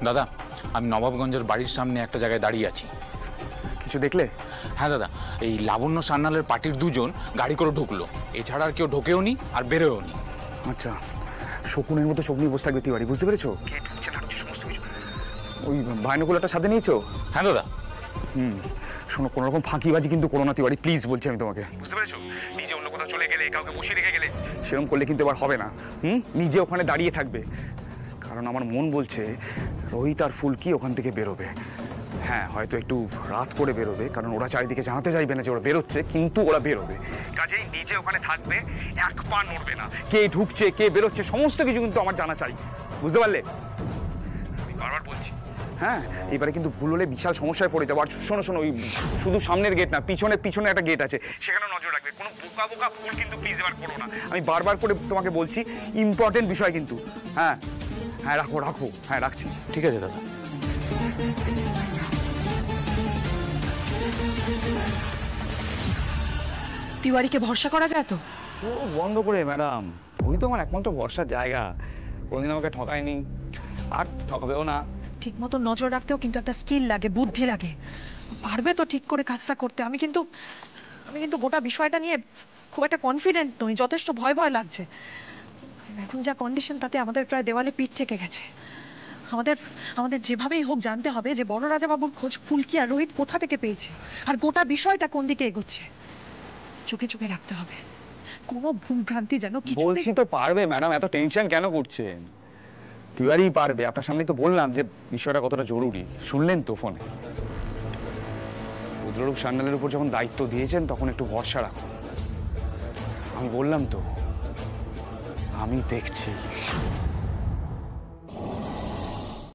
দাদা, আমি নবাবগঞ্জের বাড়ির সামনে একটা জায়গায় দাঁড়িয়ে আছি। কিছু দেখলে? হ্যাঁ দাদা, এই লাবণ্য সান্যালের পার্টির দুজন গাড়ি করে ঢুকলো, এছাড়া আর কেউ ঢোকেও নি আর বেরোয়ও নি। আচ্ছা, শকুনের মতো চোখ নিয়ে বসে থাকবে তিওয়ারি, বুঝতে পেরেছো? কে ঢুকছে না ঢুকছে সমস্ত কিছু। ওই বাইনোকুলারটা সাথে নিয়েছো? হ্যাঁ দাদা। শোনো, কোনো রকম ফাঁকিবাজি কিন্তু করো না তিওয়ারি, প্লিজ বলছি আমি তোমাকে, বুঝতে পেরেছো? নিজে অন্য কোথাও চলে গেলে, কাউকে বসিয়ে রেখে গেলে, সেরকম করলে কিন্তু এবার হবে না। নিজে ওখানে দাঁড়িয়ে থাকবে, কারণ আমার মন বলছে রোহিত আর ফুলকি ওখান থেকে বেরোবে। হ্যাঁ, হয়তো একটু রাত করে বেরোবে, কারণ ওরা চারিদিকে জানাতে চাইবে না যে ওরা বেরোচ্ছে, কিন্তু ওরা বেরোবে। কাজেই নিজে ওখানে থাকবে, এক পা নড়বে না। কে ঢুকছে কে বেরোচ্ছে সমস্ত কিছু কিন্তু আমার জানা চাই, বুঝতে পারলে? আমি বারবার বলছি। হ্যাঁ, এবারে কিন্তু ভুল হলে বিশাল সমস্যায় পড়ে যাবো। আর শোনো শোনো, ওই শুধু সামনের গেট না, পিছনে একটা গেট আছে, সেখানে নজর রাখবে। কোনো বোকা বোকা ভুল কিন্তু প্লিজ এবার করো না, আমি বারবার করে তোমাকে বলছি, ইম্পর্টেন্ট বিষয় কিন্তু। হ্যাঁ হ্যাঁ, রাখো রাখো, হ্যাঁ রাখছি। ঠিক আছে দাদা। তিওয়ারিকে ভরসা করা যায় তো? ও বন্ধ করে ম্যাডাম, ওই তো আমার একমাত্র ভরসার জায়গা। কোনদিন আমাকে ঠকায়নি, আর ঠকাবেও না। ঠিক মতো নজর রাখতেও কিন্তু একটা স্কিল লাগে, বুদ্ধি লাগে। পারবে তো ঠিক করে কাজটা করতে? আমি কিন্তু গোটা বিষয়টা নিয়ে খুব একটা কনফিডেন্ট নই, যথেষ্ট ভয় ভয় লাগছে। এখন যা কন্ডিশন, তাতে আমাদের প্রায় দেওয়ালে পিঠ থেকে গেছে। আমাদের যেভাবেই হোক জানতে হবে যে বড় রাজাবাবুর খোঁজ ফুলকি আর রোহিত কোথা থেকে পেয়েছে, আর গোটা বিষয়টা কোন দিকে এগোচ্ছে। চোখে চোখে রাখতে হবে, কোনো ভুলভ্রান্তি যেন কিছু। বলছি তো পারবে ম্যাডাম, এত টেনশন কেন করছেন? তিওয়ারি পারবে, আপনার সামনে তো বললাম যে বিষয়টা কতটা জরুরি, শুনলেন তো ফোনে। রুদ্ররূপ সান্যালের উপর যখন দায়িত্ব দিয়েছেন তখন একটু ভরসা রাখুন। আমি বললাম তো, আমি দেখছি।